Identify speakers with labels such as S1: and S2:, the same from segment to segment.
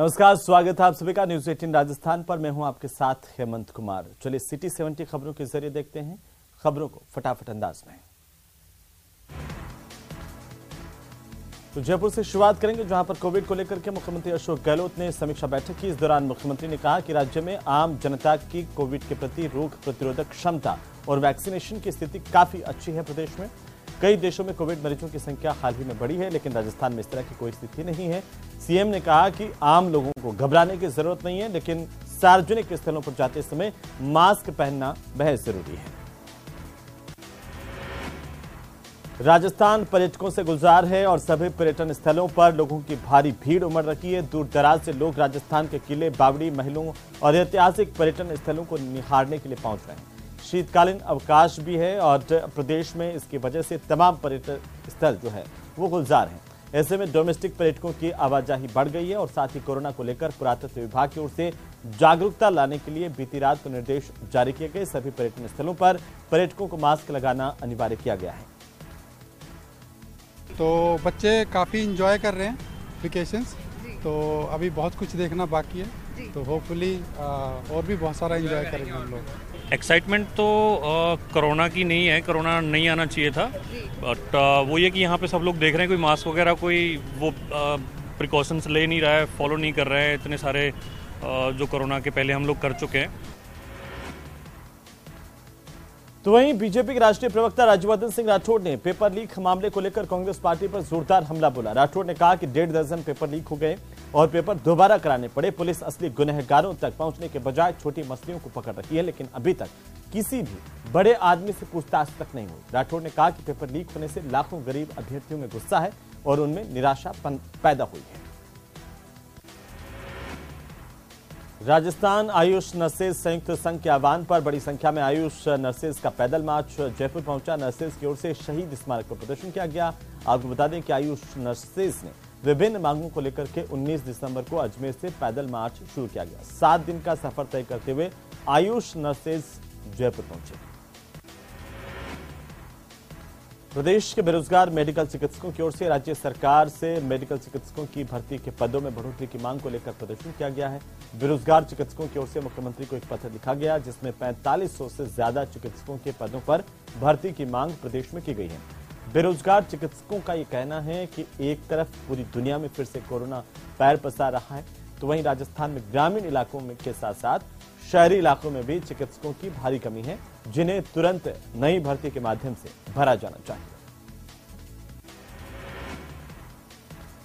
S1: नमस्कार, स्वागत है आप सभी का न्यूज 18 राजस्थान पर। मैं हूं आपके साथ हेमंत कुमार। चलिए सिटी 70 खबरों के जरिए देखते हैं खबरों को फटाफट अंदाज में। तो जयपुर से शुरुआत करेंगे, जहां पर कोविड को लेकर के मुख्यमंत्री अशोक गहलोत ने समीक्षा बैठक की। इस दौरान मुख्यमंत्री ने कहा कि राज्य में आम जनता की कोविड के प्रति रोग प्रतिरोधक क्षमता और वैक्सीनेशन की स्थिति काफी अच्छी है। प्रदेश में कई देशों में कोविड मरीजों की संख्या हाल ही में बढ़ी है, लेकिन राजस्थान में इस तरह की कोई स्थिति नहीं है। सीएम ने कहा कि आम लोगों को घबराने की जरूरत नहीं है, लेकिन सार्वजनिक स्थलों पर जाते समय मास्क पहनना बेहद जरूरी है। राजस्थान पर्यटकों से गुलजार है और सभी पर्यटन स्थलों पर लोगों की भारी भीड़ उमड़ रही है। दूर दराज से लोग राजस्थान के किले, बावड़ी, महलों और ऐतिहासिक पर्यटन स्थलों को निहारने के लिए पहुंच रहे हैं। शीतकालीन अवकाश भी है और प्रदेश में इसकी वजह से तमाम पर्यटन स्थल जो है वो गुलजार हैं। ऐसे में डोमेस्टिक पर्यटकों की आवाजाही बढ़ गई है और साथ ही कोरोना को लेकर पुरातत्व विभाग की ओर से जागरूकता लाने के लिए बीती रात को निर्देश जारी किए गए। सभी पर्यटन स्थलों पर पर्यटकों को मास्क लगाना अनिवार्य किया गया है।
S2: तो बच्चे काफ़ी इंजॉय कर रहे हैं वेकेशंस, तो अभी बहुत कुछ देखना बाकी है, तो होपफुली और भी बहुत सारा इंजॉय करेंगे हम लोग।
S3: एक्साइटमेंट तो कोरोना की नहीं है, कोरोना नहीं आना चाहिए था, बट वो ये कि यहाँ पे सब लोग देख रहे हैं कोई मास्क वगैरह कोई वो प्रिकॉशंस ले नहीं रहा है, फॉलो नहीं कर रहे हैं इतने सारे जो कोरोना के पहले हम लोग कर चुके हैं।
S1: तो वहीं बीजेपी के राष्ट्रीय प्रवक्ता राज्यवर्धन सिंह राठौड़ ने पेपर लीक मामले को लेकर कांग्रेस पार्टी पर जोरदार हमला बोला। राठौड़ ने कहा कि 1.5 दर्जन पेपर लीक हो गए और पेपर दोबारा कराने पड़े। पुलिस असली गुनहगारों तक पहुंचने के बजाय छोटी मछलियों को पकड़ रही है, लेकिन अभी तक किसी भी बड़े आदमी से पूछताछ तक नहीं हुई। राठौड़ ने कहा कि पेपर लीक होने से लाखों गरीब अभ्यर्थियों में गुस्सा है और उनमें निराशा पैदा हुई है। राजस्थान आयुष नर्सेज संयुक्त संघ के आह्वान पर बड़ी संख्या में आयुष नर्सेज का पैदल मार्च जयपुर पहुंचा। नर्सेज की ओर से शहीद स्मारक पर प्रदर्शन किया गया। आपको बता दें कि आयुष नर्सेज ने विभिन्न मांगों को लेकर के 19 दिसंबर को अजमेर से पैदल मार्च शुरू किया गया। 7 दिन का सफर तय करते हुए आयुष नर्सेज जयपुर पहुंचे। प्रदेश के बेरोजगार मेडिकल चिकित्सकों की ओर से राज्य सरकार से मेडिकल चिकित्सकों की भर्ती के पदों में बढ़ोतरी की मांग को लेकर प्रदर्शन किया गया है। बेरोजगार चिकित्सकों की ओर से मुख्यमंत्री को एक पत्र लिखा गया, जिसमें 4500 से ज्यादा चिकित्सकों के पदों पर भर्ती की मांग प्रदेश में की गई है। बेरोजगार चिकित्सकों का ये कहना है कि एक तरफ पूरी दुनिया में फिर से कोरोना पैर पसार रहा है, तो वहीं राजस्थान में ग्रामीण इलाकों में के साथ साथ शहरी इलाकों में भी चिकित्सकों की भारी कमी है, जिन्हें तुरंत नई भर्ती के माध्यम से भरा जाना चाहिए।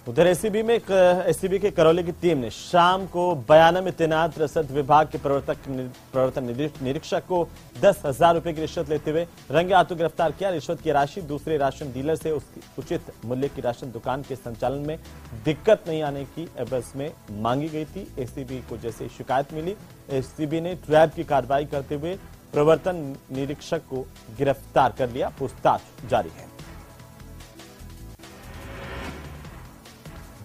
S1: उधर एसीबी के करौली की टीम ने शाम को बयाना में तैनात रसद विभाग के प्रवर्तन निरीक्षक को 10,000 रुपए की रिश्वत लेते हुए रंगे हाथों गिरफ्तार किया। रिश्वत की राशि दूसरे राशन डीलर से उसकी उचित मूल्य की राशन दुकान के संचालन में दिक्कत नहीं आने की एवज में मांगी गई थी। एसीबी को जैसे शिकायत मिली, एसीबी ने ट्रैप की कार्रवाई करते हुए प्रवर्तन निरीक्षक को गिरफ्तार कर लिया। पूछताछ जारी है।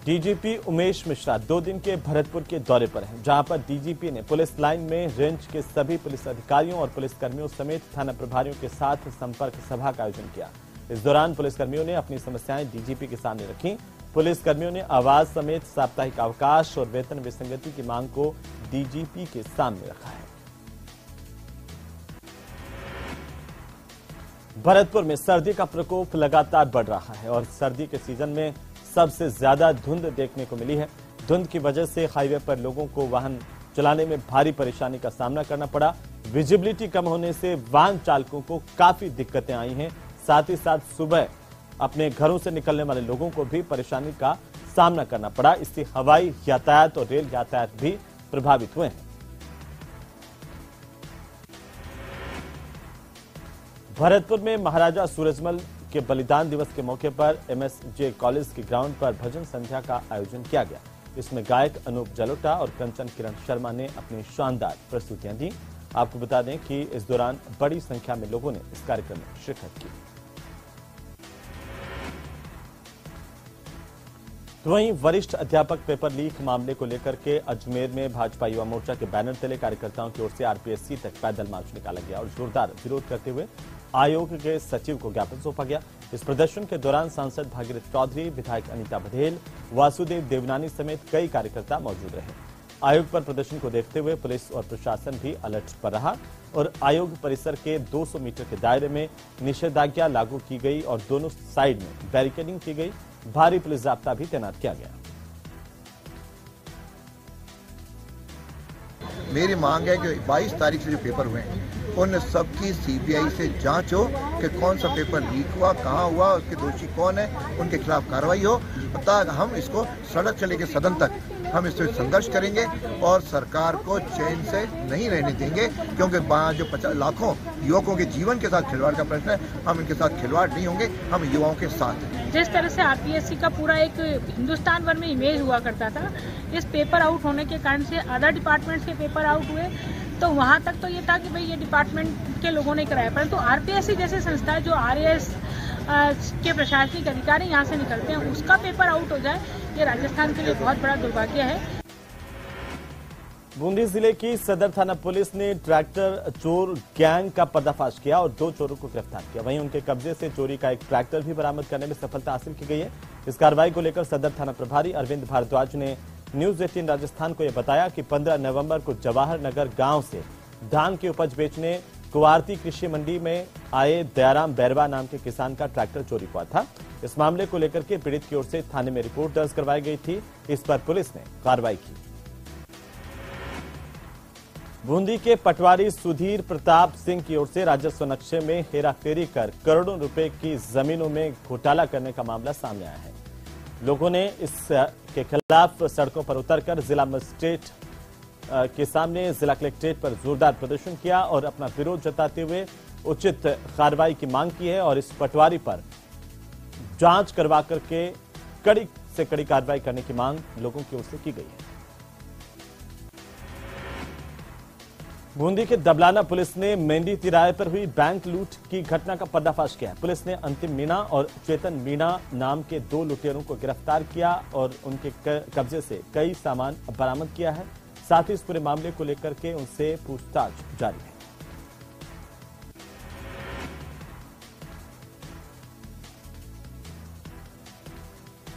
S1: डीजीपी उमेश मिश्रा 2 दिन के भरतपुर के दौरे पर हैं, जहां पर डीजीपी ने पुलिस लाइन में रेंज के सभी पुलिस अधिकारियों और पुलिसकर्मियों समेत थाना प्रभारियों के साथ संपर्क सभा का आयोजन किया। इस दौरान पुलिसकर्मियों ने अपनी समस्याएं डीजीपी के सामने रखी। पुलिसकर्मियों ने आवास समेत साप्ताहिक अवकाश और वेतन विसंगति की मांग को डीजीपी के सामने रखा है। भरतपुर में सर्दी का प्रकोप लगातार बढ़ रहा है और सर्दी के सीजन में सबसे ज्यादा धुंध देखने को मिली है। धुंध की वजह से हाईवे पर लोगों को वाहन चलाने में भारी परेशानी का सामना करना पड़ा। विजिबिलिटी कम होने से वाहन चालकों को काफी दिक्कतें आई हैं। साथ ही साथ सुबह अपने घरों से निकलने वाले लोगों को भी परेशानी का सामना करना पड़ा। इससे हवाई यातायात और रेल यातायात भी प्रभावित हुए हैं। भरतपुर में महाराजा सूरजमल के बलिदान दिवस के मौके पर एमएसजे कॉलेज के ग्राउंड पर भजन संध्या का आयोजन किया गया। इसमें गायक अनूप जलोटा और कंचन किरण शर्मा ने अपनी शानदार प्रस्तुतियां दी। आपको बता दें कि इस दौरान बड़ी संख्या में लोगों ने इस कार्यक्रम में शिरकत की। तो वहीं वरिष्ठ अध्यापक पेपर लीक मामले को लेकर के अजमेर में भाजपा युवा मोर्चा के बैनर तले कार्यकर्ताओं की ओर से आरपीएससी तक पैदल मार्च निकाला गया और जोरदार विरोध करते हुए आयोग के सचिव को ज्ञापन सौंपा गया। इस प्रदर्शन के दौरान सांसद भागीरथ चौधरी, विधायक अनीता बघेल, वासुदेव देवनानी समेत कई कार्यकर्ता मौजूद रहे। आयोग पर प्रदर्शन को देखते हुए पुलिस और प्रशासन भी अलर्ट पर रहा और आयोग परिसर के 200 मीटर के दायरे में निषेधाज्ञा लागू की गई और दोनों साइड में बैरिकेडिंग की गई। भारी पुलिस जाब्ता भी तैनात किया गया।
S4: मेरी मांग है कि 22 तारीख से जो पेपर हुए हैं उन सबकी सीबीआई से जांच हो कि कौन सा पेपर लीक हुआ, कहां हुआ, उसके दोषी कौन है, उनके खिलाफ कार्रवाई हो। तब हम इसको सड़क से लेकर सदन तक हम इससे संघर्ष करेंगे और सरकार को चैन से नहीं रहने देंगे, क्योंकि जो लाखों युवकों के जीवन के साथ खिलवाड़ का प्रश्न है, हम इनके साथ खिलवाड़ नहीं होंगे, हम युवाओं के साथ हैं।
S5: जिस तरह से आरपीएससी का पूरा एक हिंदुस्तान भर में इमेज हुआ करता था, इस पेपर आउट होने के कारण से अदर डिपार्टमेंट्स के पेपर आउट हुए, तो वहां तक तो ये था कि भाई ये डिपार्टमेंट के लोगों ने कराया, परंतु आरपीएससी जैसे संस्था जो आरएएस के प्रशासनिक अधिकारी यहाँ से निकलते हैं, उसका पेपर आउट हो जाए, ये राजस्थान के लिए बहुत बड़ा दुर्भाग्य है।
S1: बूंदी जिले की सदर थाना पुलिस ने ट्रैक्टर चोर गैंग का पर्दाफाश किया और 2 चोरों को गिरफ्तार किया। वहीं उनके कब्जे से चोरी का एक ट्रैक्टर भी बरामद करने में सफलता हासिल की गई है। इस कार्रवाई को लेकर सदर थाना प्रभारी अरविंद भारद्वाज ने न्यूज 18 राजस्थान को यह बताया कि 15 नवंबर को जवाहर नगर गांव से धान की उपज बेचने कुवारती कृषि मंडी में आए दयाराम बैरवा नाम के किसान का ट्रैक्टर चोरी हुआ था। इस मामले को लेकर के पीड़ित की ओर से थाने में रिपोर्ट दर्ज करवाई गई थी। इस पर पुलिस ने कार्रवाई की। बूंदी के पटवारी सुधीर प्रताप सिंह की ओर से राजस्व नक्शे में हेराफेरी कर करोड़ों रुपए की जमीनों में घोटाला करने का मामला सामने आया है। लोगों ने इसके खिलाफ सड़कों पर उतरकर जिला मजिस्ट्रेट के सामने जिला कलेक्ट्रेट पर जोरदार प्रदर्शन किया और अपना विरोध जताते हुए उचित कार्रवाई की मांग की है और इस पटवारी पर जांच करवा करके कड़ी से कड़ी कार्रवाई करने की मांग लोगों की ओर से की गई है। बूंदी के दबलाना पुलिस ने मेंढी तिराहे पर हुई बैंक लूट की घटना का पर्दाफाश किया। पुलिस ने अंतिम मीणा और चेतन मीणा नाम के 2 लुटेरों को गिरफ्तार किया और उनके कब्जे से कई सामान बरामद किया है। साथ ही इस पूरे मामले को लेकर के उनसे पूछताछ जारी है।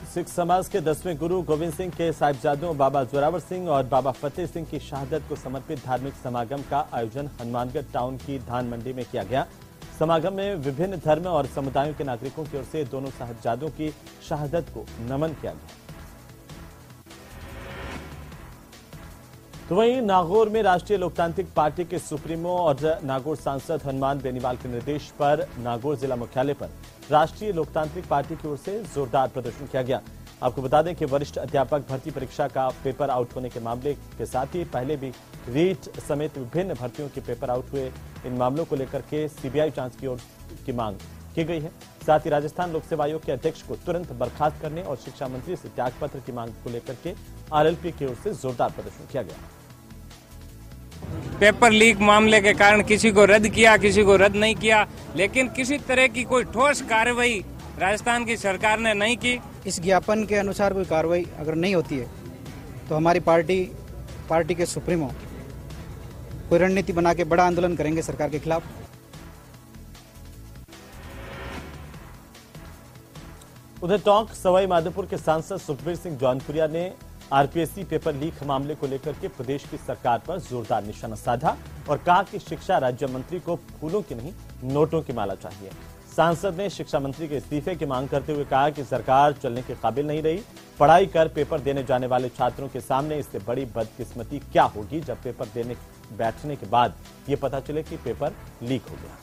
S1: सिख समाज के 10वें गुरु गोविंद सिंह के साहिबजादों बाबा जोरावर सिंह और बाबा फतेह सिंह की शहादत को समर्पित धार्मिक समागम का आयोजन हनुमानगढ़ टाउन की धान मंडी में किया गया। समागम में विभिन्न धर्म और समुदायों के नागरिकों की ओर से दोनों साहिबजादों की शहादत को नमन किया गया। तो वहीं नागौर में राष्ट्रीय लोकतांत्रिक पार्टी के सुप्रीमो और नागौर सांसद हनुमान बेनीवाल के निर्देश पर नागौर जिला मुख्यालय पर राष्ट्रीय लोकतांत्रिक पार्टी की ओर से जोरदार प्रदर्शन किया गया। आपको बता दें कि वरिष्ठ अध्यापक भर्ती परीक्षा का पेपर आउट होने के मामले के साथ ही पहले भी रीट समेत विभिन्न भर्तियों के पेपर आउट हुए। इन मामलों को लेकर के सीबीआई जांच की ओर की मांग की गई है। साथ ही राजस्थान लोक सेवा आयोग के अध्यक्ष को तुरंत बर्खास्त करने और शिक्षा मंत्री से त्यागपत्र की मांग को लेकर के आरएलपी की ओर से जोरदार प्रदर्शन किया गया।
S6: पेपर लीक मामले के कारण किसी को रद्द किया, किसी को रद्द नहीं किया, लेकिन किसी तरह की कोई ठोस कार्रवाई राजस्थान की सरकार ने नहीं की।
S7: इस ज्ञापन के अनुसार कोई कार्रवाई अगर नहीं होती है तो हमारी पार्टी के सुप्रीमो कोई रणनीति बना के बड़ा आंदोलन करेंगे सरकार के खिलाफ।
S1: उधर टोंक सवाई माधोपुर के सांसद सुखबीर सिंह जौनपुरिया ने आरपीएससी पेपर लीक मामले को लेकर के प्रदेश की सरकार पर जोरदार निशाना साधा और कहा कि शिक्षा राज्य मंत्री को फूलों की नहीं नोटों की माला चाहिए। सांसद ने शिक्षा मंत्री के इस्तीफे की मांग करते हुए कहा कि सरकार चलने के काबिल नहीं रही। पढ़ाई कर पेपर देने जाने वाले छात्रों के सामने इससे बड़ी बदकिस्मती क्या होगी जब पेपर देने बैठने के बाद ये पता चले कि पेपर लीक हो गया।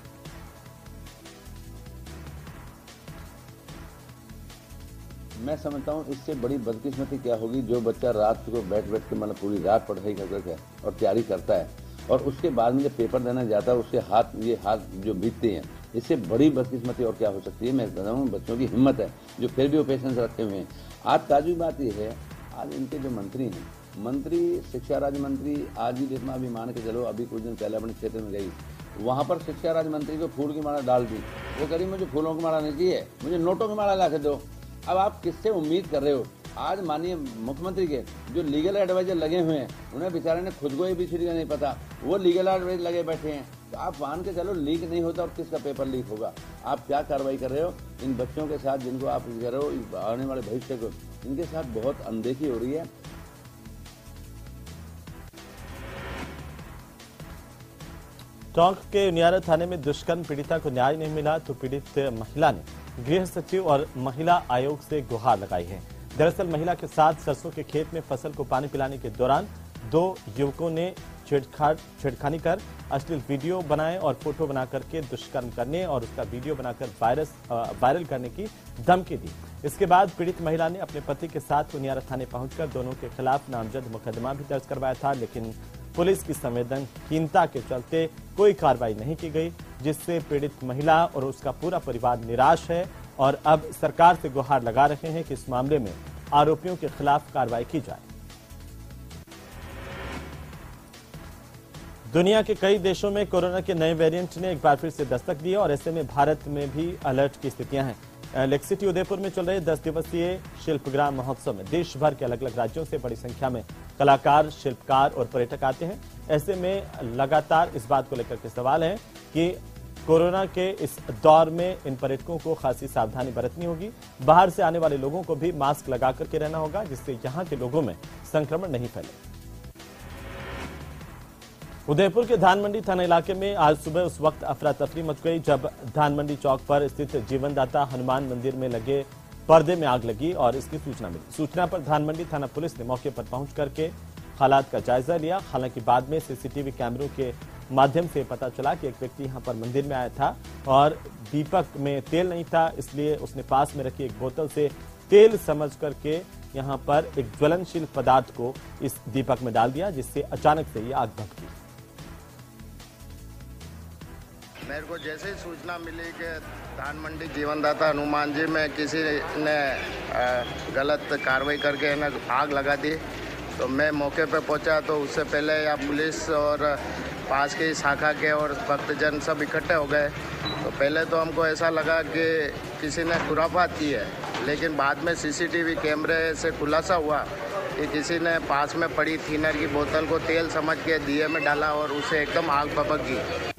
S8: मैं समझता हूँ इससे बड़ी बदकिस्मती क्या होगी जो बच्चा रात को बैठ के मतलब पूरी रात पढ़ाई करता है और तैयारी करता है और उसके बाद में जब पेपर देना जाता है उसके हाथ जो बीतते हैं, इससे बड़ी बदकिस्मती और क्या हो सकती है। मैं कहता हूँ बच्चों की हिम्मत है जो फिर भी वो पेशेंस रखे हुए हैं। आज ताजुब बात यह है, आज इनके जो मंत्री शिक्षा राज्य मंत्री आज ही जितना भी मान के चलो, अभी कुछ दिन पहले अपने क्षेत्र में गई, वहाँ पर शिक्षा राज्य मंत्री को फूल की माला डाल दी। वो कह रही मुझे फूलों की माला नहीं चाहिए, मुझे नोटों की माला ला के दो। अब आप किससे उम्मीद कर रहे हो? आज माननीय मुख्यमंत्री के जो लीगल एडवाइजर लगे हुए हैं, उन्हें बेचारे ने खुद को ABCD का नहीं पता, वो लीगल एडवाइजर लगे बैठे हैं। तो आप मान के चलो लीक नहीं होता और किसका पेपर लीक होगा? आप क्या कार्रवाई कर रहे हो इन बच्चों के साथ, जिनको आप कह रहे हो आने वाले भविष्य को, इनके साथ बहुत अनदेखी हो रही है।
S1: टोंक के उनियारा थाने में दुष्कर्म पीड़िता को न्याय नहीं मिला तो पीड़ित महिला ने गृह सचिव और महिला आयोग से गुहार लगाई है। दरअसल महिला के साथ सरसों के खेत में फसल को पानी पिलाने के दौरान 2 युवकों ने छेड़खानी कर अश्लील वीडियो बनाए और फोटो बना करके दुष्कर्म करने और उसका वीडियो बनाकर वायरल करने की धमकी दी। इसके बाद पीड़ित महिला ने अपने पति के साथ उनियारा थाने पहुंचकर दोनों के खिलाफ नामजद मुकदमा भी दर्ज करवाया था, लेकिन पुलिस की संवेदनहीनता के चलते कोई कार्रवाई नहीं की गई, जिससे पीड़ित महिला और उसका पूरा परिवार निराश है और अब सरकार से गुहार लगा रहे हैं कि इस मामले में आरोपियों के खिलाफ कार्रवाई की जाए। दुनिया के कई देशों में कोरोना के नए वेरिएंट ने एक बार फिर से दस्तक दी और ऐसे में भारत में भी अलर्ट की स्थितियां हैं। लेक सिटी उदयपुर में चल रहे 10 दिवसीय शिल्पग्राम महोत्सव में देश भर के अलग अलग राज्यों से बड़ी संख्या में कलाकार, शिल्पकार और पर्यटक आते हैं। ऐसे में लगातार इस बात को लेकर के सवाल है कि कोरोना के इस दौर में इन पर्यटकों को खासी सावधानी बरतनी होगी। बाहर से आने वाले लोगों को भी मास्क लगा करके रहना होगा, जिससे यहां के लोगों में संक्रमण नहीं फैले। उदयपुर के धानमंडी थाना इलाके में आज सुबह उस वक्त अफरा तफरी मच गई जब धानमंडी चौक पर स्थित जीवनदाता हनुमान मंदिर में लगे पर्दे में आग लगी और इसकी सूचना मिली। सूचना पर धानमंडी थाना पुलिस ने मौके पर पहुंच करके हालात का जायजा लिया। हालांकि बाद में सीसीटीवी कैमरों के माध्यम से पता चला कि एक व्यक्ति यहां पर मंदिर में आया था और दीपक में तेल नहीं था, इसलिए उसने पास में रखी एक बोतल से तेल समझ करके यहां पर एक ज्वलनशील पदार्थ को इस दीपक में डाल दिया, जिससे अचानक से ये आग भड़की।
S9: मेरे को जैसे ही सूचना मिली कि धानमंडी जीवनदाता हनुमान जी में किसी ने गलत कार्रवाई करके ना आग लगा दी, तो मैं मौके पे पहुंचा। तो उससे पहले यहाँ पुलिस और पास की शाखा के और भक्तजन सब इकट्ठे हो गए। तो पहले तो हमको ऐसा लगा कि किसी ने खुराफात की है, लेकिन बाद में सीसीटीवी कैमरे से खुलासा हुआ कि किसी ने पास में पड़ी थिनर की बोतल को तेल समझ के दिए में डाला और उसे एकदम आग भभक गई।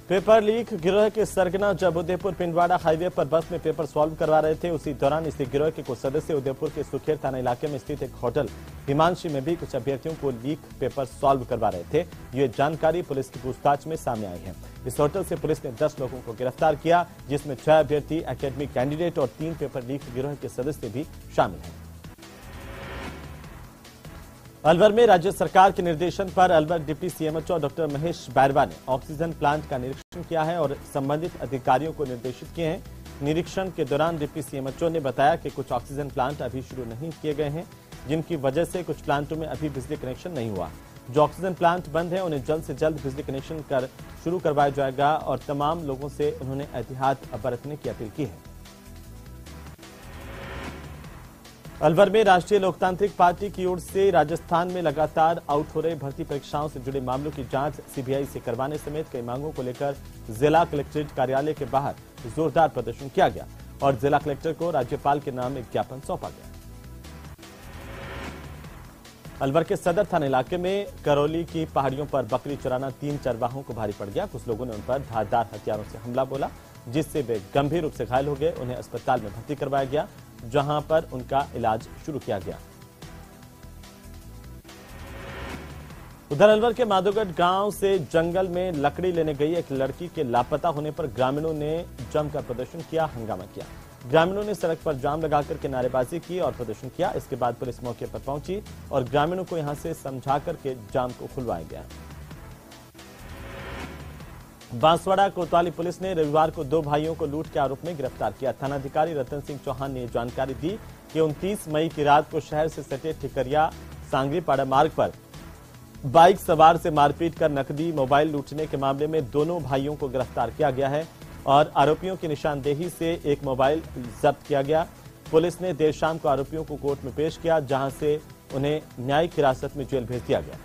S1: पेपर लीक गिरोह के सरगना जब उदयपुर पिंडवाड़ा हाईवे पर बस में पेपर सॉल्व करवा रहे थे, उसी दौरान इसी गिरोह के कुछ सदस्य उदयपुर के सुखेर थाना इलाके में स्थित एक होटल हिमांशी में भी कुछ अभ्यर्थियों को लीक पेपर सॉल्व करवा रहे थे। ये जानकारी पुलिस की पूछताछ में सामने आई है। इस होटल से पुलिस ने 10 लोगों को गिरफ्तार किया, जिसमें 6 अभ्यर्थी, एकेडमिक कैंडिडेट और 3 पेपर लीक गिरोह के सदस्य भी शामिल हैं। अलवर में राज्य सरकार के निर्देशन पर Alwar deputy CMHO doctor Mahesh Bairwa ने ऑक्सीजन प्लांट का निरीक्षण किया है और संबंधित अधिकारियों को निर्देशित किए हैं। निरीक्षण के दौरान डिप्टी सीएमएचओ ने बताया कि कुछ ऑक्सीजन प्लांट अभी शुरू नहीं किए गए हैं, जिनकी वजह से कुछ प्लांटों में अभी बिजली कनेक्शन नहीं हुआ। जो ऑक्सीजन प्लांट बंद है उन्हें जल्द से जल्द बिजली कनेक्शन शुरू करवाया जाएगा और तमाम लोगों से उन्होंने एहतियात बरतने की अपील की है। अलवर में राष्ट्रीय लोकतांत्रिक पार्टी की ओर से राजस्थान में लगातार आउट हो रहे भर्ती परीक्षाओं से जुड़े मामलों की जांच सीबीआई से करवाने समेत कई मांगों को लेकर जिला कलेक्ट्रेट कार्यालय के बाहर जोरदार प्रदर्शन किया गया और जिला कलेक्टर को राज्यपाल के नाम एक ज्ञापन सौंपा गया। अलवर के सदर थाना इलाके में करौली की पहाड़ियों पर बकरी चराना 3 चरवाहों को भारी पड़ गया। कुछ लोगों ने उन पर धारदार हथियारों से हमला बोला, जिससे वे गंभीर रूप से घायल हो गए। उन्हें अस्पताल में भर्ती करवाया गया, जहां पर उनका इलाज शुरू किया गया। उधर अलवर के माधोगढ़ गांव से जंगल में लकड़ी लेने गई एक लड़की के लापता होने पर ग्रामीणों ने जमकर प्रदर्शन किया, हंगामा किया। ग्रामीणों ने सड़क पर जाम लगाकर के नारेबाजी की और प्रदर्शन किया। इसके बाद पुलिस मौके पर पहुंची और ग्रामीणों को यहां से समझा करके जाम को खुलवाया गया। बांसवाड़ा कोतवाली पुलिस ने रविवार को 2 भाइयों को लूट के आरोप में गिरफ्तार किया। थानाधिकारी रतन सिंह चौहान ने जानकारी दी कि 29 मई की रात को शहर से सटे ठिकरिया सांगरीपाड़ा मार्ग पर बाइक सवार से मारपीट कर नकदी, मोबाइल लूटने के मामले में दोनों भाइयों को गिरफ्तार किया गया है और आरोपियों की निशानदेही से एक मोबाइल जब्त किया गया। पुलिस ने देर शाम को आरोपियों को कोर्ट में पेश किया, जहां से उन्हें न्यायिक हिरासत में जेल भेज दिया गया।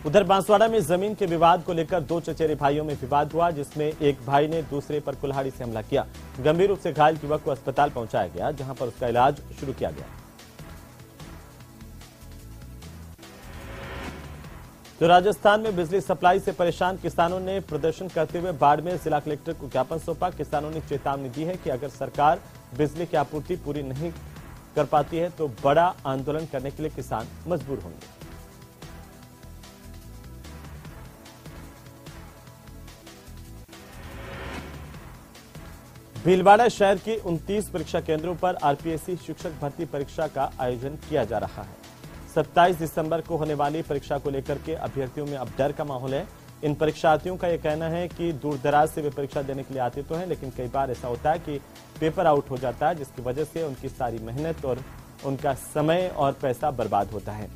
S1: उधर बांसवाड़ा में जमीन के विवाद को लेकर 2 चचेरे भाइयों में विवाद हुआ, जिसमें एक भाई ने दूसरे पर कुल्हाड़ी से हमला किया। गंभीर रूप से घायल युवक को अस्पताल पहुंचाया गया, जहां पर उसका इलाज शुरू किया गया। तो राजस्थान में बिजली सप्लाई से परेशान किसानों ने प्रदर्शन करते हुए बाड़मेर जिला कलेक्टर को ज्ञापन सौंपा। किसानों ने चेतावनी दी है कि अगर सरकार बिजली की आपूर्ति पूरी नहीं कर पाती है तो बड़ा आंदोलन करने के लिए किसान मजबूर होंगे। भीलवाड़ा शहर के 29 परीक्षा केंद्रों पर आरपीएससी शिक्षक भर्ती परीक्षा का आयोजन किया जा रहा है। 27 दिसंबर को होने वाली परीक्षा को लेकर के अभ्यर्थियों में अब डर का माहौल है। इन परीक्षार्थियों का यह कहना है कि दूर दराज से वे परीक्षा देने के लिए आते तो हैं, लेकिन कई बार ऐसा होता है कि पेपर आउट हो जाता है, जिसकी वजह से उनकी सारी मेहनत और उनका समय और पैसा बर्बाद होता है।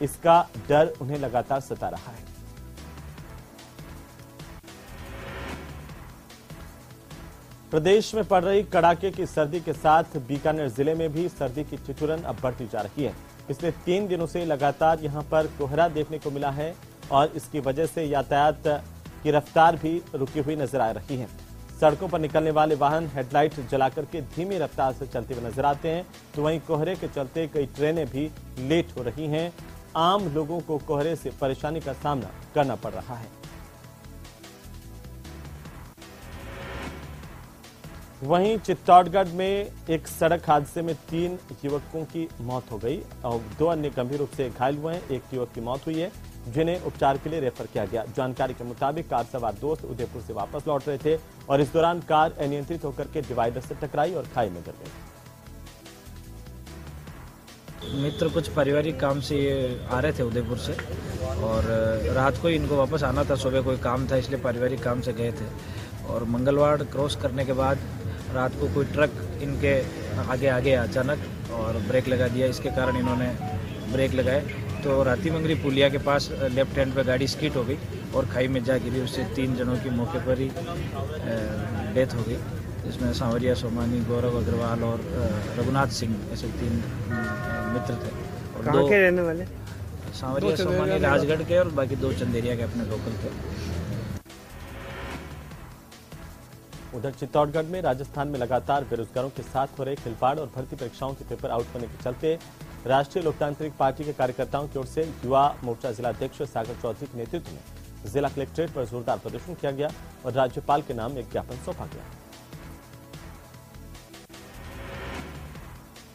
S1: इसका डर उन्हें लगातार सता रहा है। प्रदेश में पड़ रही कड़ाके की सर्दी के साथ बीकानेर जिले में भी सर्दी की ठिठुरन अब बढ़ती जा रही है। पिछले 3 दिनों से लगातार यहां पर कोहरा देखने को मिला है और इसकी वजह से यातायात की रफ्तार भी रुकी हुई नजर आ रही है। सड़कों पर निकलने वाले वाहन हेडलाइट जलाकर के धीमी रफ्तार से चलते हुए नजर आते हैं, तो वहीं कोहरे के चलते कई ट्रेनें भी लेट हो रही हैं। आम लोगों को कोहरे से परेशानी का सामना करना पड़ रहा है। वहीं चित्तौड़गढ़ में एक सड़क हादसे में 3 युवकों की मौत हो गई और 2 अन्य गंभीर रूप से घायल हुए हैं। एक युवक की मौत हुई है, जिन्हें उपचार के लिए रेफर किया गया। जानकारी के मुताबिक कार सवार दोस्त उदयपुर से वापस लौट रहे थे और इस दौरान कार अनियंत्रित होकर के डिवाइडर से टकराई और खाई में गिर गई।
S10: मित्र कुछ पारिवारिक काम से ये आ रहे थे उदयपुर से और रात को इनको वापस आना था। सुबह कोई काम था, इसलिए पारिवारिक काम से गए थे और मंगलवार क्रॉस करने के बाद रात को कोई ट्रक इनके आगे आ गया अचानक और ब्रेक लगा दिया। इसके कारण इन्होंने ब्रेक लगाए तो राती मंगरी पुलिया के पास लेफ्ट हैंड पे गाड़ी स्किड हो गई और खाई में जा गिरी। उससे 3 जनों की मौके पर ही डेथ हो गई। इसमें सांवरिया सोमानी, गौरव अग्रवाल और रघुनाथ सिंह ऐसे 3 मित्र थे। और
S11: कहाँ के रहने वाले?
S10: सांवरिया सोमानी राजगढ़ के और बाकी 2 चंदेरिया के अपने लोकल थे।
S1: उधर चित्तौड़गढ़ में राजस्थान में लगातार बेरोजगारों के साथ हो रहे खिलवाड़ और भर्ती परीक्षाओं के पेपर आउट होने के चलते राष्ट्रीय लोकतांत्रिक पार्टी के कार्यकर्ताओं की ओर से युवा मोर्चा जिलाध्यक्ष सागर चौधरी के नेतृत्व में जिला कलेक्ट्रेट पर जोरदार प्रदर्शन किया गया और राज्यपाल के नाम एक ज्ञापन सौंपा गया।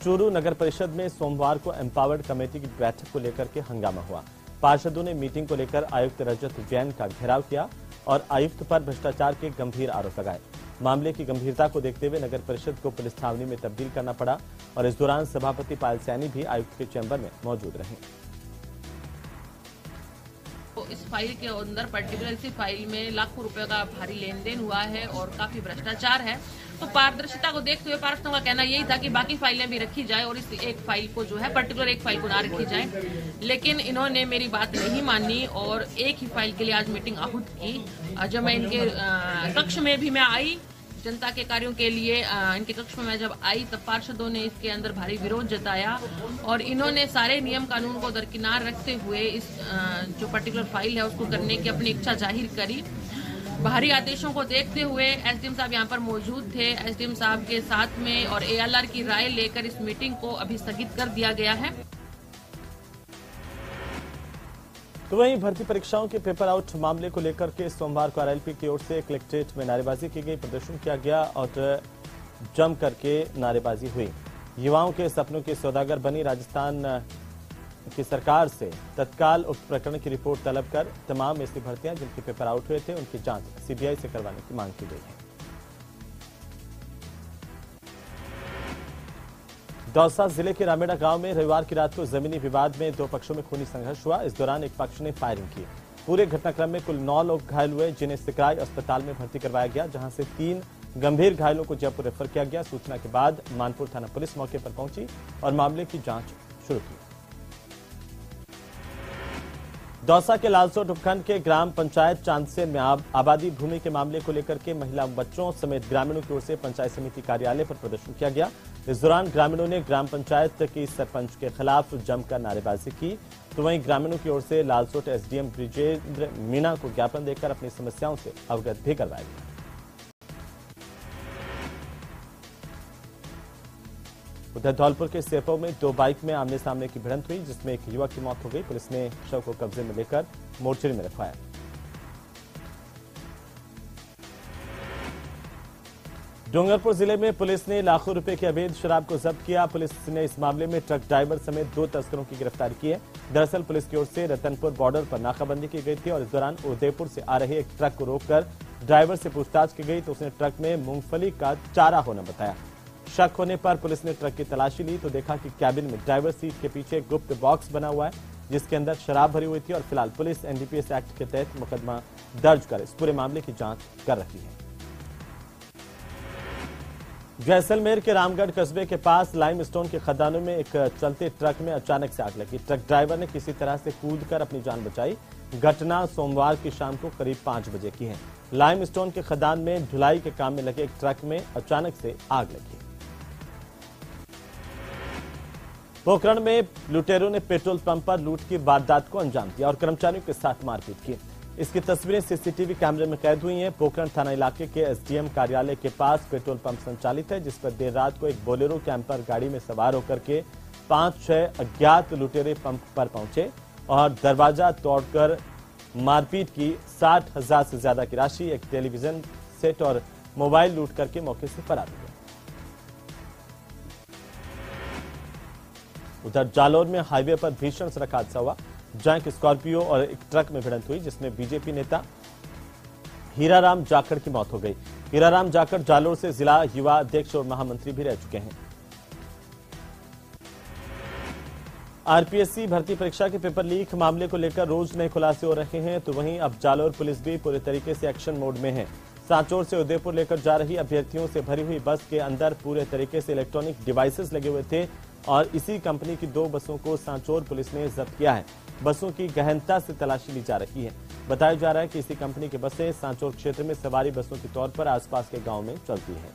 S1: चूरू नगर परिषद में सोमवार को एम्पावर्ड कमेटी की बैठक को लेकर के हंगामा हुआ। पार्षदों ने मीटिंग को लेकर आयुक्त रजत जैन का घेराव किया और आयुक्त पर भ्रष्टाचार के गंभीर आरोप लगाए। मामले की गंभीरता को देखते हुए नगर परिषद को पुलिस छावनी में तब्दील करना पड़ा और इस दौरान सभापति पायल सैनी भी आयुक्त के चैम्बर में मौजूद रहे।
S12: तो इस फाइल के अंदर पर्टिकुलर इसी फाइल में लाखों रुपए का भारी लेन देन हुआ है और काफी भ्रष्टाचार है। तो पारदर्शिता को देखते हुए पार्षदों का कहना यही था कि बाकी फाइलें भी रखी जाए और इस एक फाइल को जो है पर्टिकुलर एक फाइल को ना रखी जाए, लेकिन इन्होंने मेरी बात नहीं मानी और एक ही फाइल के लिए आज मीटिंग आहूत की। जब मैं इनके कक्ष में भी मैं आई जनता के कार्यों के लिए इनके कक्ष में मैं जब आई तब पार्षदों ने इसके अंदर भारी विरोध जताया और इन्होंने सारे नियम कानून को दरकिनार रखते हुए इस जो पर्टिकुलर फाइल है उसको करने की अपनी इच्छा जाहिर करी। बाहरी आदेशों को देखते हुए एसडीएम साहब यहाँ पर मौजूद थे। एसडीएम साहब के साथ में और एएलआर की राय लेकर इस मीटिंग को अभी स्थगित कर दिया गया है।
S1: तो वहीं भर्ती परीक्षाओं के पेपर आउट मामले को लेकर के सोमवार को आरएलपी की ओर से कलेक्ट्रेट में नारेबाजी की गई, प्रदर्शन किया गया और जम करके नारेबाजी हुई। युवाओं के सपनों के सौदागर बनी राजस्थान की सरकार से तत्काल उक्त प्रकरण की रिपोर्ट तलब कर तमाम ऐसी भर्तियां जिनके पेपर आउट हुए थे उनकी जांच सीबीआई से करवाने की मांग की गई है। दौसा जिले के रामेड़ा गांव में रविवार की रात को जमीनी विवाद में 2 पक्षों में खूनी संघर्ष हुआ। इस दौरान एक पक्ष ने फायरिंग की। पूरे घटनाक्रम में कुल 9 लोग घायल हुए, जिन्हें सिकराई अस्पताल में भर्ती करवाया गया, जहां से 3 गंभीर घायलों को जयपुर रेफर किया गया। सूचना के बाद मानपुर थाना पुलिस मौके पर पहुंची और मामले की जांच शुरू की। दौसा के लालसोट उपखंड के ग्राम पंचायत चांदसेन में आबादी भूमि के मामले को लेकर के महिला बच्चों समेत ग्रामीणों की ओर से पंचायत समिति कार्यालय पर प्रदर्शन किया गया। इस दौरान ग्रामीणों ने ग्राम पंचायत की सरपंच के खिलाफ जमकर नारेबाजी की, तो वहीं ग्रामीणों की ओर से लालसोट एसडीएम ब्रिजेंद्र मीणा को ज्ञापन देकर अपनी समस्याओं से अवगत भी करवाया गया। उधर धौलपुर के सेपो में 2 बाइक में आमने सामने की भिड़ंत हुई, जिसमें एक युवक की मौत हो गई। पुलिस ने शव को कब्जे में लेकर मोर्चरी में रखवाया। डूंगरपुर जिले में पुलिस ने लाखों रुपए की अवैध शराब को जब्त किया। पुलिस ने इस मामले में ट्रक ड्राइवर समेत 2 तस्करों की गिरफ्तारी की है। दरअसल पुलिस की ओर से रतनपुर बॉर्डर पर नाकाबंदी की गई थी और इस दौरान उदयपुर से आ रहे एक ट्रक को रोककर ड्राइवर से पूछताछ की गई तो उसने ट्रक में मूंगफली का चारा होना बताया। शक होने पर पुलिस ने ट्रक की तलाशी ली तो देखा कि कैबिन में ड्राइवर सीट के पीछे गुप्त बॉक्स बना हुआ है, जिसके अंदर शराब भरी हुई थी और फिलहाल पुलिस एनडीपीएस एक्ट के तहत मुकदमा दर्ज कर इस पूरे मामले की जांच कर रही है। जैसलमेर के रामगढ़ कस्बे के पास लाइमस्टोन के खदानों में एक चलते ट्रक में अचानक से आग लगी। ट्रक ड्राइवर ने किसी तरह से कूदकर अपनी जान बचाई। घटना सोमवार की शाम को करीब 5 बजे की है। लाइमस्टोन के खदान में ढुलाई के काम में लगे एक ट्रक में अचानक से आग लगी। पोखरण में लुटेरों ने पेट्रोल पंप पर लूट की वारदात को अंजाम दिया और कर्मचारियों के साथ मारपीट की। इसकी तस्वीरें सीसीटीवी कैमरे में कैद हुई हैं। पोखरण थाना इलाके के एसडीएम कार्यालय के पास पेट्रोल पंप संचालित है, जिस पर देर रात को एक बोलेरो कैंपर गाड़ी में सवार होकर के 5-6 अज्ञात लुटेरे पंप पर पहुंचे और दरवाजा तोड़कर मारपीट की। 60,000 से ज्यादा की राशि, एक टेलीविजन सेट और मोबाइल लूट करके मौके से फरार हो गए। उधर जालौर में हाईवे पर भीषण सड़क हादसा हुआ, जहां एक स्कॉर्पियो और एक ट्रक में भिड़ंत हुई, जिसमें बीजेपी नेता हीराराम जाखड़ की मौत हो गई। हीराराम जाखड़ जालौर से जिला युवा अध्यक्ष और महामंत्री भी रह चुके हैं। आरपीएससी भर्ती परीक्षा के पेपर लीक मामले को लेकर रोज नए खुलासे हो रहे हैं, तो वहीं अब जालौर पुलिस भी पूरे तरीके से एक्शन मोड में है। सांचौर से उदयपुर लेकर जा रही अभ्यर्थियों से भरी हुई बस के अंदर पूरे तरीके से इलेक्ट्रॉनिक डिवाइसेस लगे हुए थे और इसी कंपनी की 2 बसों को सांचौर पुलिस ने जब्त किया है। बसों की गहनता से तलाशी ली जा रही है। बताया जा रहा है कि इसी कंपनी की बसें सांचौर क्षेत्र में सवारी बसों के तौर पर आसपास के गांव में चलती हैं।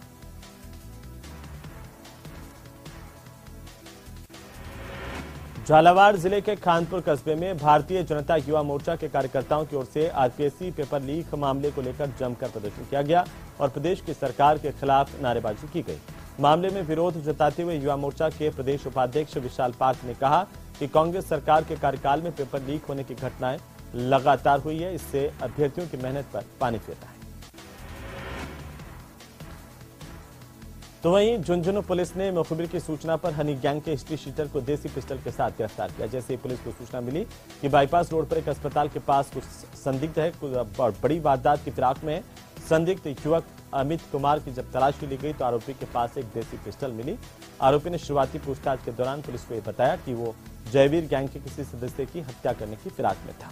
S1: झालावाड़ जिले के खानपुर कस्बे में भारतीय जनता युवा मोर्चा के कार्यकर्ताओं की ओर से आरपीएससी पेपर लीक मामले को लेकर जमकर प्रदर्शन किया गया और प्रदेश की सरकार के खिलाफ नारेबाजी की गई। मामले में विरोध जताते हुए युवा मोर्चा के प्रदेश उपाध्यक्ष विशाल पाठ ने कहा कि कांग्रेस सरकार के कार्यकाल में पेपर लीक होने की घटनाएं लगातार हुई है, इससे अभ्यर्थियों की मेहनत पर पानी फिर रहा है। तो वहीं झुंझुनू पुलिस ने मुखबिर की सूचना पर हनी गैंग के हिस्ट्री शीटर को देसी पिस्टल के साथ गिरफ्तार किया। जैसे ही पुलिस को सूचना मिली कि बाईपास रोड पर एक अस्पताल के पास कुछ संदिग्ध है, बड़ी वारदात की फिराक में संदिग्ध युवक अमित कुमार की जब तलाशी ली गई तो आरोपी के पास एक देसी पिस्टल मिली। आरोपी ने शुरुआती पूछताछ के दौरान पुलिस को यह बताया कि वो जयवीर गैंग के किसी सदस्य की हत्या करने की फिराक में था।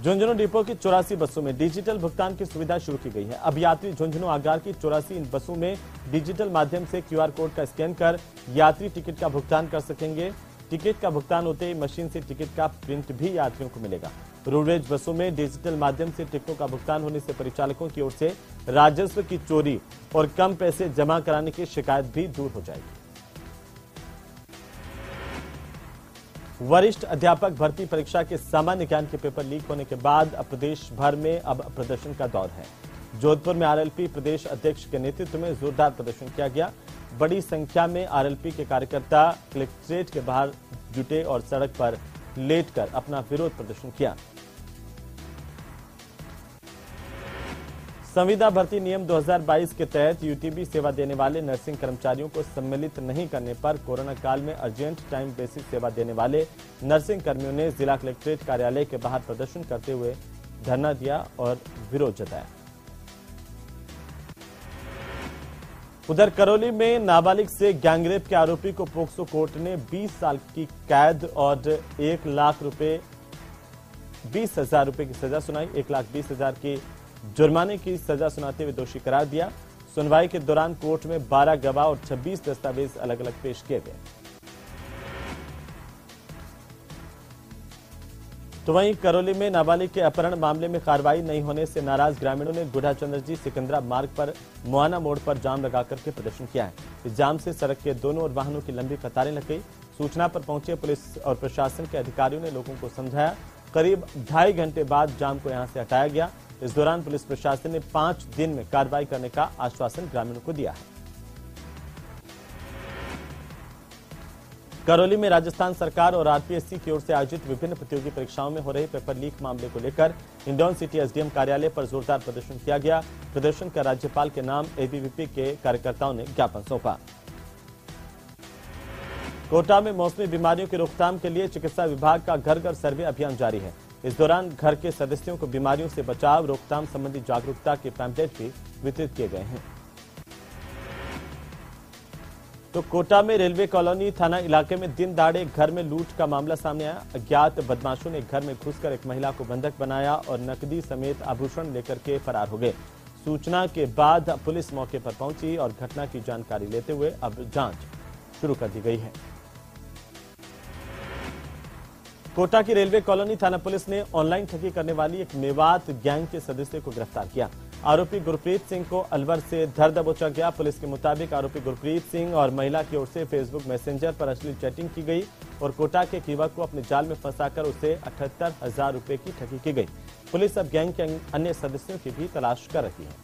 S1: झुंझुनू डिपो की 84 बसों में डिजिटल भुगतान की सुविधा शुरू की गई है। अब यात्री झुंझुनू आगार की 84 इन बसों में डिजिटल माध्यम से क्यूआर कोड का स्कैन कर यात्री टिकट का भुगतान कर सकेंगे। टिकट का भुगतान होते ही मशीन से टिकट का प्रिंट भी यात्रियों को मिलेगा। रोडवेज बसों में डिजिटल माध्यम से टिकटों का भुगतान होने से परिचालकों की ओर से राजस्व की चोरी और कम पैसे जमा कराने की शिकायत भी दूर हो जाएगी। वरिष्ठ अध्यापक भर्ती परीक्षा के सामान्य ज्ञान के पेपर लीक होने के बाद अब प्रदेश भर में अब प्रदर्शन का दौर है। जोधपुर में आरएलपी प्रदेश अध्यक्ष के नेतृत्व में जोरदार प्रदर्शन किया गया। बड़ी संख्या में आरएलपी के कार्यकर्ता कलेक्ट्रेट के बाहर जुटे और सड़क पर लेटकर अपना विरोध प्रदर्शन किया। संविदा भर्ती नियम 2022 के तहत यूटीबी सेवा देने वाले नर्सिंग कर्मचारियों को सम्मिलित नहीं करने पर कोरोना काल में अर्जेंट टाइम बेसिस सेवा देने वाले नर्सिंग कर्मियों ने जिला कलेक्ट्रेट कार्यालय के बाहर प्रदर्शन करते हुए धरना दिया और विरोध जताया। उधर करौली में नाबालिग से गैंगरेप के आरोपी को पोक्सो कोर्ट ने 20 साल की कैद और 1,20,000 रुपए की सजा सुनाई। 1,20,000 की जुर्माने की सजा सुनाते हुए दोषी करार दिया। सुनवाई के दौरान कोर्ट में 12 गवाह और 26 दस्तावेज अलग अलग पेश किए गए। तो वहीं करौली में नाबालिग के अपहरण मामले में कार्रवाई नहीं होने से नाराज ग्रामीणों ने गुढ़ाचंद्र जी सिकंदरा मार्ग पर मुआना मोड़ पर जाम लगाकर के प्रदर्शन किया है। इस जाम से सड़क के दोनों ओर वाहनों की लंबी कतारें लग गई। सूचना पर पहुंचे पुलिस और प्रशासन के अधिकारियों ने लोगों को समझाया। करीब 2.5 घंटे बाद जाम को यहां से हटाया गया। इस दौरान पुलिस प्रशासन ने 5 दिन में कार्रवाई करने का आश्वासन ग्रामीणों को दिया है। करौली में राजस्थान सरकार और आरपीएससी की ओर से आयोजित विभिन्न प्रतियोगी परीक्षाओं में हो रहे पेपर लीक मामले को लेकर हिंडौन सिटी एसडीएम कार्यालय पर जोरदार प्रदर्शन किया गया। प्रदर्शन कर राज्यपाल के नाम एबीवीपी के कार्यकर्ताओं ने ज्ञापन सौंपा। कोटा में मौसमी बीमारियों की रोकथाम के लिए चिकित्सा विभाग का घर घर सर्वे अभियान जारी है। इस दौरान घर के सदस्यों को बीमारियों से बचाव रोकथाम संबंधी जागरूकता के पैम्पलेट भी वितरित किए गए हैं। तो कोटा में रेलवे कॉलोनी थाना इलाके में दिन दहाड़े घर में लूट का मामला सामने आया। अज्ञात बदमाशों ने घर में घुसकर एक महिला को बंधक बनाया और नकदी समेत आभूषण लेकर के फरार हो गए। सूचना के बाद पुलिस मौके पर पहुंची और घटना की जानकारी लेते हुए अब जांच शुरू कर दी गई है। कोटा की रेलवे कॉलोनी थाना पुलिस ने ऑनलाइन ठगी करने वाली एक मेवात गैंग के सदस्य को गिरफ्तार किया। आरोपी गुरप्रीत सिंह को अलवर से धर दबोचा गया। पुलिस के मुताबिक आरोपी गुरप्रीत सिंह और महिला की ओर से फेसबुक मैसेंजर पर अश्लील चैटिंग की गई और कोटा के एक युवक को अपने जाल में फंसाकर उसे 78,000 रुपए की ठगी की गई। पुलिस अब गैंग के अन्य सदस्यों की भी तलाश कर रही है।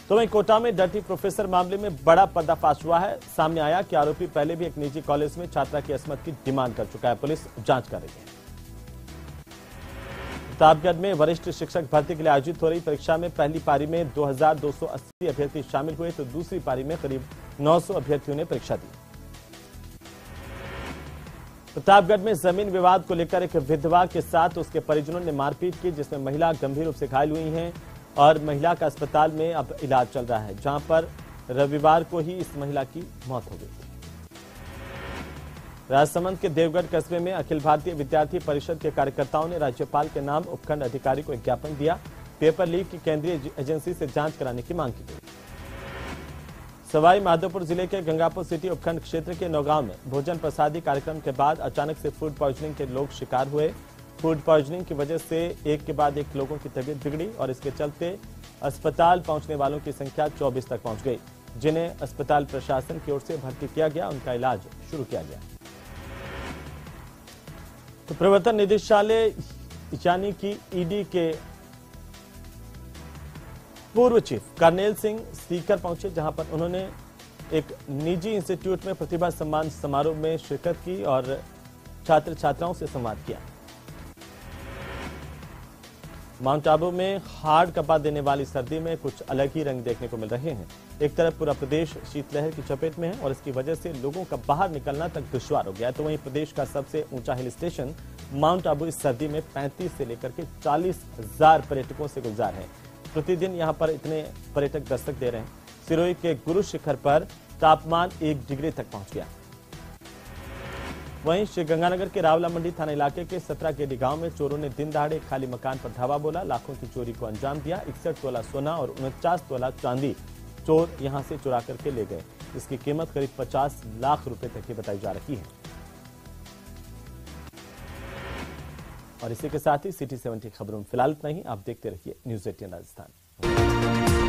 S1: तो वहीं कोटा में डर्टी प्रोफेसर मामले में बड़ा पर्दाफाश हुआ है। सामने आया कि आरोपी पहले भी एक निजी कॉलेज में छात्रा की अस्मत की डिमांड कर चुका है। पुलिस जांच कर रही है। प्रतापगढ़ में वरिष्ठ शिक्षक भर्ती के लिए आयोजित हो रही परीक्षा में पहली पारी में 2280 अभ्यर्थी शामिल हुए तो दूसरी पारी में करीब 900 अभ्यर्थियों ने परीक्षा दी। प्रतापगढ़ में जमीन विवाद को लेकर एक विधवा के साथ उसके परिजनों ने मारपीट की, जिसमें महिला गंभीर रूप से घायल हुई है और महिला का अस्पताल में अब इलाज चल रहा है, जहां पर रविवार को ही इस महिला की मौत हो गई थी। राजसमंद के देवगढ़ कस्बे में अखिल भारतीय विद्यार्थी परिषद के कार्यकर्ताओं ने राज्यपाल के नाम उपखंड अधिकारी को एक ज्ञापन दिया। पेपर लीक की केंद्रीय एजेंसी से जांच कराने की मांग की गई। सवाई माधोपुर जिले के गंगापुर सिटी उपखंड क्षेत्र के नौगांव में भोजन प्रसादी कार्यक्रम के बाद अचानक से फूड पॉइजनिंग के लोग शिकार हुए। फूड पॉइजनिंग की वजह से एक के बाद एक लोगों की तबीयत बिगड़ी और इसके चलते अस्पताल पहुंचने वालों की संख्या 24 तक पहुंच गई। जिन्हें अस्पताल प्रशासन की ओर से भर्ती किया गया, उनका इलाज शुरू किया गया। तो प्रवर्तन निदेशालय यानी कि ईडी के पूर्व चीफ कर्नेल सिंह सीकर पहुंचे, जहां पर उन्होंने एक निजी इंस्टीट्यूट में प्रतिभा सम्मान समारोह में शिरकत की और छात्र छात्राओं से संवाद किया। माउंट आबू में हाड़ कपा देने वाली सर्दी में कुछ अलग ही रंग देखने को मिल रहे हैं। एक तरफ पूरा प्रदेश शीतलहर की चपेट में है और इसकी वजह से लोगों का बाहर निकलना तक दुश्वार हो गया है। तो वहीं प्रदेश का सबसे ऊंचा हिल स्टेशन माउंट आबू इस सर्दी में 35 से लेकर के 40,000 पर्यटकों से गुलजार है। प्रतिदिन यहां पर इतने पर्यटक दस्तक दे रहे हैं। सिरोही के गुरु शिखर पर तापमान 1 डिग्री तक पहुंच गया। वहीं श्रीगंगानगर के रावला मंडी थाना इलाके के 17 केडी गांव में चोरों ने दिन दहाड़े खाली मकान पर धावा बोला, लाखों की चोरी को अंजाम दिया। 61 तोला सोना और 49 तोला चांदी चोर यहां से चुरा करके ले गए। इसकी कीमत करीब 50 लाख रुपए तक की बताई जा रही है। और इसी के साथ ही सिटी 70 खबरों में फिलहाल इतना ही। आप देखते रहिए न्यूज़ 18 राजस्थान।